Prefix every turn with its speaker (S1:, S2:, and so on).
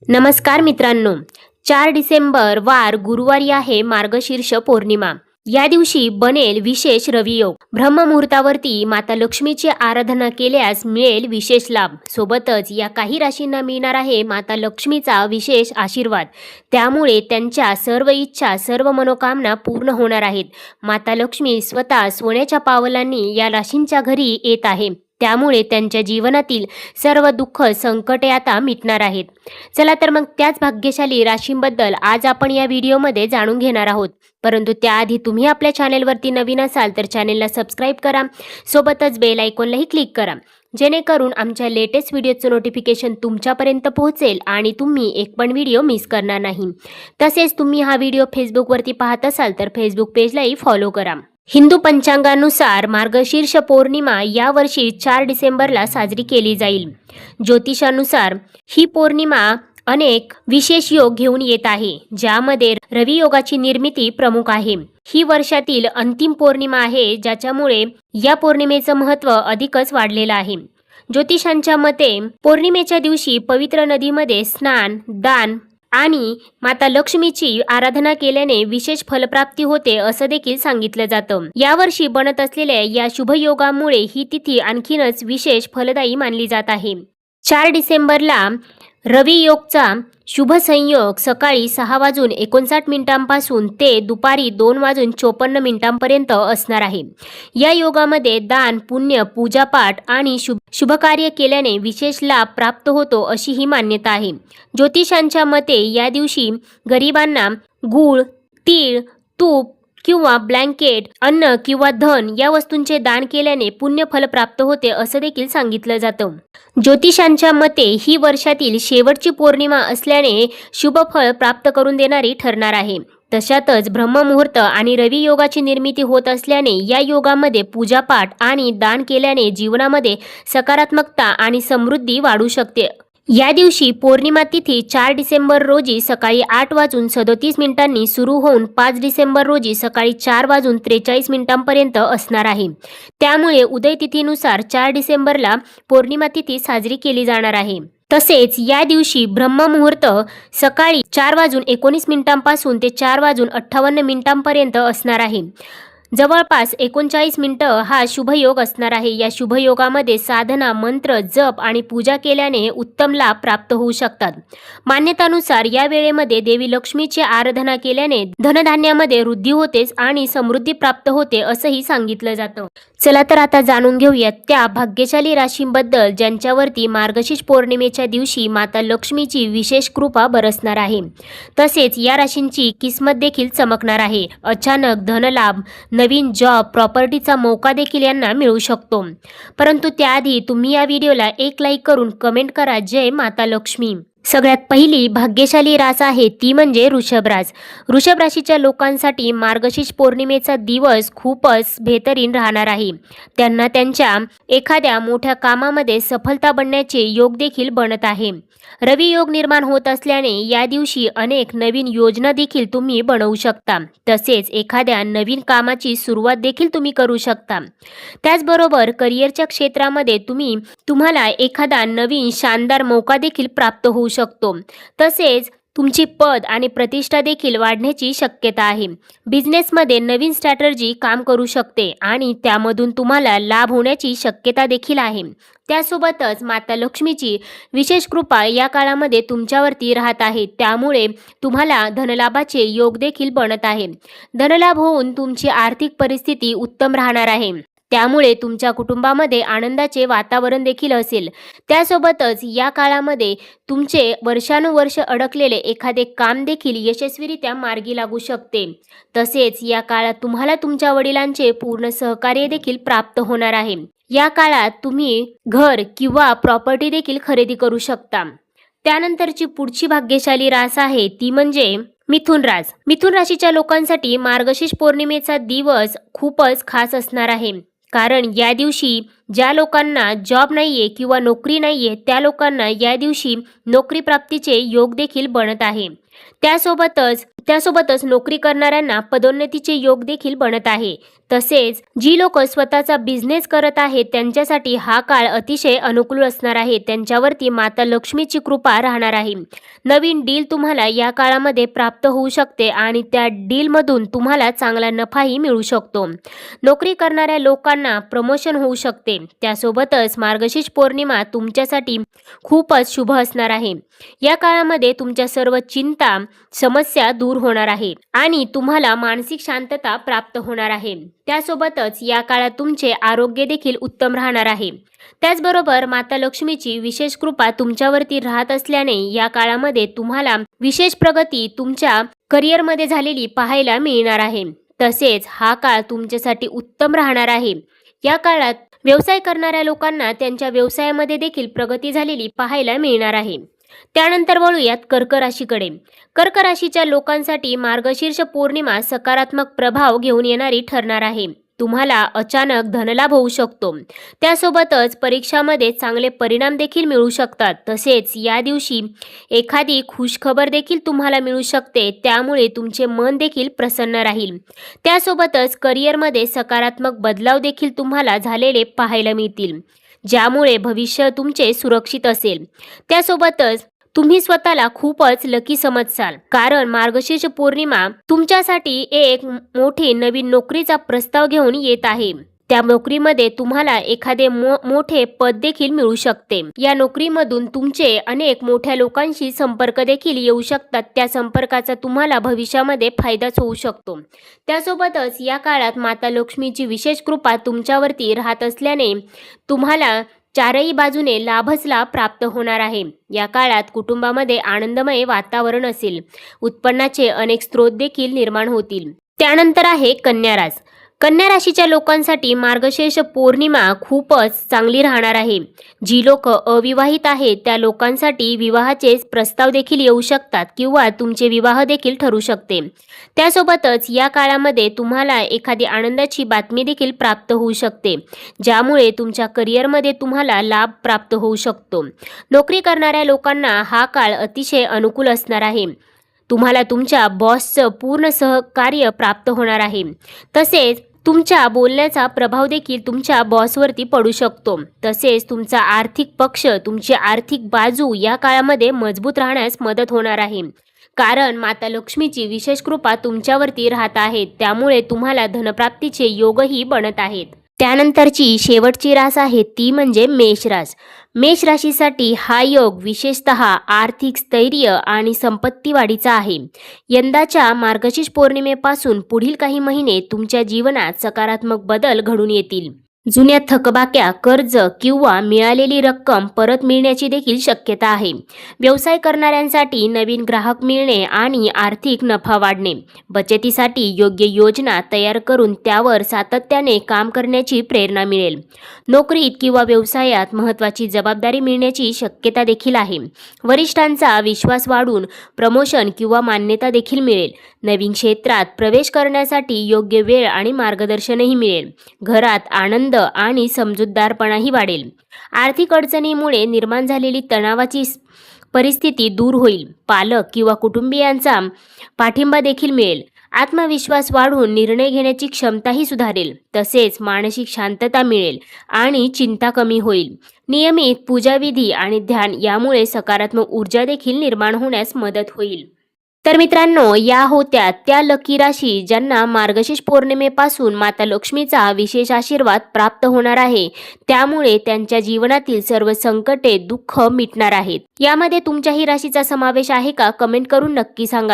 S1: नमस्कार मित्रांनो, 4 डिसेंबर वार गुरुवारी आहे मार्गशीर्ष पौर्णिमा। या दिवशी बनेल विशेष रवियोग। ब्रह्ममुहूर्तावरती माता लक्ष्मीची आराधना केल्यास मिळेल विशेष लाभ। सोबतच या काही राशींना मिळणार आहे माता लक्ष्मीचा विशेष आशीर्वाद। त्यामुळे त्यांच्या सर्व इच्छा, सर्व मनोकामना पूर्ण होणार आहेत। माता लक्ष्मी स्वतः सोन्याच्या पावलांनी या राशींच्या घरी येत आहे। त्यामुळे त्यांच्या जीवनातील सर्व दुःख, संकटे आता मिटणार आहेत। चला तर मग त्याच भाग्यशाली राशींबद्दल आज आपण या व्हिडिओमध्ये जाणून घेणार आहोत। परंतु त्याआधी तुम्ही आपल्या चॅनेलवरती नवीन असाल तर चॅनेलला सबस्क्राईब करा, सोबतच बेल आयकॉनलाही क्लिक करा, जेणेकरून आमच्या लेटेस्ट व्हिडिओचं नोटिफिकेशन तुमच्यापर्यंत पोहोचेल आणि तुम्ही एक पण व्हिडिओ मिस करणार नाही। तसेच तुम्ही हा व्हिडिओ फेसबुकवरती पाहत असाल तर फेसबुक पेजलाही फॉलो करा। हिंदू पंचांगानुसार मार्गशीर्ष पौर्णिमा यावर्षी 4 डिसेंबरला साजरी केली जाईल। ज्योतिषानुसार ही पौर्णिमा अनेक विशेष योग घेऊन येत आहे, ज्यामध्ये रवी योगाची निर्मिती प्रमुख आहे। ही वर्षातील अंतिम पौर्णिमा आहे, ज्याच्यामुळे या पौर्णिमेचं महत्त्व अधिकच वाढलेलं आहे। ज्योतिषांच्या मते पौर्णिमेच्या दिवशी पवित्र नदीमध्ये स्नान, दान आणि माता लक्ष्मीची आराधना केल्याने विशेष फलप्राप्ती होते असं देखील सांगितलं जातं। यावर्षी बनत असलेल्या या शुभयोगामुळे ही तिथी आणखीनच विशेष फलदायी मानली जात आहे। 4 डिसेंबरला रवी योगचा शुभ संयोग सकाळी 6:59 पासून ते दुपारी 2:54 असणार आहे। या योगामध्ये दान, पुण्य, पूजापाठ आणि शुभकार्य केल्याने विशेष लाभ प्राप्त होतो अशी ही मान्यता आहे। ज्योतिषांच्या मते या दिवशी गरिबांना गूळ, तीळ, तूप किंवा ब्लँकेट, अन्न किंवा धन या वस्तूंचे दान केल्याने पुण्य फल प्राप्त होते असं देखील सांगितलं जातं। ज्योतिषांच्या मते ही वर्षातील शेवटची पौर्णिमा असल्याने शुभ फळ प्राप्त करून देणारी ठरणार आहे। तशातच ब्रह्ममुहूर्त आणि रवी योगाची निर्मिती होत असल्याने या योगामध्ये पूजापाठ आणि दान केल्याने जीवनामध्ये सकारात्मकता आणि समृद्धी वाढू शकते। या दिवशी पौर्णिमा तिथी 4 डिसेंबर रोजी सकाळी 8:37 सुरू होऊन 5 डिसेंबर रोजी सकाळी 4:43 असणार आहे। त्यामुळे उदय तिथीनुसार 4 डिसेंबरला पौर्णिमा तिथी साजरी केली जाणार आहे। तसेच या दिवशी ब्रह्ममुहूर्त सकाळी 4:19 पासून ते 4:58 असणार आहे। जवळपास 39 मिनिटं हा शुभयोग असणार आहे। या शुभयोगामध्ये साधना, मंत्र, जप आणि पूजा केल्याने उत्तम लाभ प्राप्त होऊ शकतात। मान्यतानुसार या वेळेमध्ये देवी लक्ष्मीची आराधना केल्याने धनधान्यामध्ये वृद्धी होतेच आणि समृद्धी प्राप्त होते असंही सांगितलं जातं। चला तर आता जाणून घेऊयात त्या भाग्यशाली राशींबद्दल ज्यांच्यावरती मार्गशीर्ष पौर्णिमेच्या दिवशी माता लक्ष्मीची विशेष कृपा बरसणार आहे। तसेच या राशींची किस्मत देखील चमकणार आहे। अचानक धनलाभ, नवीन जॉब, प्रॉपर्टीचा मौका देखील यांना मिळू शकतो। परंतु त्याआधी तुम्ही या व्हिडिओला एक लाईक करून कमेंट करा, जय माता लक्ष्मी। सगळ्यात पहिली भाग्यशाली रास आहे ती म्हणजे वृषभ रास। वृषभ राशीच्या लोकांसाठी मार्गशीर्ष पौर्णिमेचा दिवस खूपच बेहतरीन राहणार आहे। त्यांना त्यांच्या एखाद्या मोठ्या कामामध्ये सफलता बनण्याचे योग देखील बनत आहे। रवी योग निर्माण होत असल्याने या दिवशी अनेक नवीन योजना देखील तुम्ही बनवू शकता। तसेच एखाद्या नवीन कामाची सुरुवात देखील तुम्ही करू शकता। त्याचबरोबर करिअरच्या क्षेत्रामध्ये तुम्हाला एखादा नवीन शानदार मौका देखील प्राप्त होऊ शकतो। तसेच तुमची पद आणि प्रतिष्ठा देखील वाढण्याची शक्यता आहे। बिझनेसमध्ये नवीन स्ट्रॅटर्जी काम करू शकते आणि त्यामधून तुम्हाला लाभ होण्याची शक्यता देखील आहे। त्यासोबतच माता लक्ष्मीची विशेष कृपा या काळामध्ये तुमच्यावरती राहत आहे। त्यामुळे तुम्हाला धनलाभाचे योग देखील बनत आहे। धनलाभ होऊन तुमची आर्थिक परिस्थिती उत्तम राहणार आहे। त्यामुळे तुमच्या कुटुंबामध्ये आनंदाचे वातावरण देखील असेल। त्यासोबतच या काळामध्ये तुमचे वर्षानुवर्ष अडकलेले एखादे काम देखील यशस्वीरित्या मार्गी लागू शकते। तसेच या काळात तुम्हाला तुमच्या वडिलांचे पूर्ण सहकार्य देखील प्राप्त होणार आहे। या काळात तुम्ही घर किंवा प्रॉपर्टी देखील खरेदी करू शकता। त्यानंतरची पुढची भाग्यशाली रास आहे ती म्हणजे मिथुन रास। मिथुन राशीच्या लोकांसाठी मार्गशीर्ष पौर्णिमेचा दिवस खूपच खास असणार आहे। कारण या दिवशी ज्या लोकांना जॉब नाहीये किंवा नोकरी नाहीये त्या लोकांना या दिवशी नोकरी प्राप्तीचे योग देखील बनत आहे। त्यासोबतच नोकरी करणाऱ्यांना पदोन्नतीचे योग देखील बनत आहे. तसेच जी लोक स्वतःचा बिझनेस करत आहेत त्यांच्यासाठी हा काळ अतिशय अनुकूल असणार आहे. त्यांच्यावरती माता लक्ष्मीची कृपा राहणार आहे. नवीन डील तुम्हाला या काळामध्ये प्राप्त होऊ शकते आणि त्या डीलमधून तुम्हाला चांगला नफाही मिळू शकतो. नोकरी करणाऱ्या लोकांना प्रमोशन होऊ शकते. त्यासोबतच मार्गशीर्ष पौर्णिमा तुमच्यासाठी खूपच शुभ असणार आहे. या काळामध्ये तुमच्या सर्व चिंता, समस्या दूर होणार आहे आणि तुम्हाला मानसिक शांतता प्राप्त होणार आहे. त्यासोबतच या काळात तुमचे आरोग्य देखील उत्तम राहणार आहे. त्याचबरोबर माता लक्ष्मीची विशेष कृपा तुमच्यावरती राहत असल्याने या काळामध्ये तुम्हाला विशेष प्रगती तुमच्या करिअरमध्ये झालेली पाहायला मिळणार आहे. तसेच हा काळ तुमच्यासाठी उत्तम राहणार आहे. या काळात व्यवसाय करणाऱ्या लोकांना त्यांच्या व्यवसायामध्ये देखील प्रगती झालेली पाहायला मिळणार आहे. त्यानंतर वळूयात कर्क राशीकडे. कर्क राशीच्या लोकांसाठी मार्गशीर्ष पौर्णिमा सकारात्मक प्रभाव घेऊन येणारी ठरणार आहे. तुम्हाला अचानक धनलाभ होऊ शकतो. त्यासोबतच परीक्षामध्ये चांगले परिणाम देखील मिळू शकतात. तसेच या दिवशी एखादी खुशखबर देखील तुम्हाला मिळू शकते. त्यामुळे तुमचे मन देखील प्रसन्न राहील. त्यासोबतच करिअरमध्ये सकारात्मक बदलाव देखील तुम्हाला झालेले पाहायला मिळतील, ज्यामुळे भविष्य तुमचे सुरक्षित असेल. त्यासोबतच तुम्ही स्वतःला खूपच लकी समजसाल, कारण मार्गशीर्ष पौर्णिमा तुमच्यासाठी एक मोठी नवीन नोकरीचा प्रस्ताव घेऊन येत आहे. त्या नोकरीमध्ये तुम्हाला एखादे मोठे पद देखील मिळू शकते. या नोकरीमधून तुमचे अनेक मोठ्या लोकांशी संपर्क देखील येऊ शकतात. त्या संपर्काचा तुम्हाला भविष्यामध्ये फायदाच होऊ शकतो. त्यासोबतच या काळात माता लक्ष्मीची विशेष कृपा तुमच्यावरती राहत असल्याने तुम्हाला चारही बाजूने लाभच लाभ प्राप्त होणार आहे. या काळात कुटुंबामध्ये आनंदमय वातावरण असेल. उत्पन्नाचे अनेक स्रोत देखील निर्माण होतील. त्यानंतर आहे कन्या रास. कन्या राशीच्या लोकांसाठी मार्गशीर्ष पौर्णिमा खूपच चांगली राहणार आहे. जी लोक अविवाहित आहेत त्या लोकांसाठी विवाहाचे प्रस्ताव देखील येऊ शकतात किंवा तुमचे विवाह देखील ठरू शकते. त्यासोबतच या काळामध्ये तुम्हाला एखादी आनंदाची बातमी देखील प्राप्त होऊ शकते, ज्यामुळे तुमच्या करिअरमध्ये तुम्हाला लाभ प्राप्त होऊ शकतो. नोकरी करणाऱ्या लोकांना हा काळ अतिशय अनुकूल असणार आहे. तुम्हाला तुमच्या बॉसचं पूर्ण सहकार्य प्राप्त होणार आहे. तसेच तुमच्या बोलण्याचा प्रभाव देखील तुमच्या बॉसवरती पडू शकतो. तसेच तुमचा आर्थिक पक्ष, तुमची आर्थिक बाजू या काळामध्ये मजबूत राहण्यास मदत होणार आहे, कारण माता लक्ष्मीची विशेष कृपा तुमच्यावरती राहत आहे. त्यामुळे तुम्हाला धनप्राप्तीचे योगही बनत आहेत. त्यानंतरची शेवटची रास आहे ती म्हणजे मेष रास. मेष राशीसाठी हा योग विशेषतः आर्थिक स्थैर्य आणि संपत्ती वाढीचा आहे. यंदाच्या मार्गशीर्ष पौर्णिमेपासून पुढील काही महिने तुमच्या जीवनात सकारात्मक बदल घडून येतील. जुन्या थकबाक्या, कर्ज किंवा मिळालेली रक्कम परत मिळण्याची देखील शक्यता आहे. व्यवसाय करणाऱ्यांसाठी नवीन ग्राहक मिळणे आणि आर्थिक नफा वाढणे. बचतीसाठी योग्य योजना तयार करून त्यावर सातत्याने काम करण्याची प्रेरणा मिळेल. नोकरीत किंवा व्यवसायात महत्त्वाची जबाबदारी मिळण्याची शक्यता देखील आहे. वरिष्ठांचा विश्वास वाढून प्रमोशन किंवा मान्यता देखील मिळेल. नवीन क्षेत्रात प्रवेश करण्यासाठी योग्य वेळ आणि मार्गदर्शनही मिळेल. घरात आनंद आणि समजूतदारपणाही वाढेल. आर्थिक अडचणीमुळे निर्माण झालेली तणावाची परिस्थिती दूर होईल. पालक किंवा कुटुंबियांचा पाठिंबा देखील मिळेल. आत्मविश्वास वाढून निर्णय घेण्याची क्षमताही सुधारेल. तसेच मानसिक शांतता मिळेल आणि चिंता कमी होईल. नियमित पूजाविधी आणि ध्यान यामुळे सकारात्मक ऊर्जा देखील निर्माण होण्यास मदत होईल. तर मित्रांनो, या होत्या त्या लकी राशी ज्यांना मार्गशीर्ष पौर्णिमेपासून माता लक्ष्मीचा विशेष आशीर्वाद प्राप्त होणार आहे. त्यामुळे त्यांच्या जीवनातील सर्व संकटे, दुःख मिटणार आहेत. यामध्ये तुमच्याही राशीचा समावेश आहे का? कमेंट करून नक्की सांगा.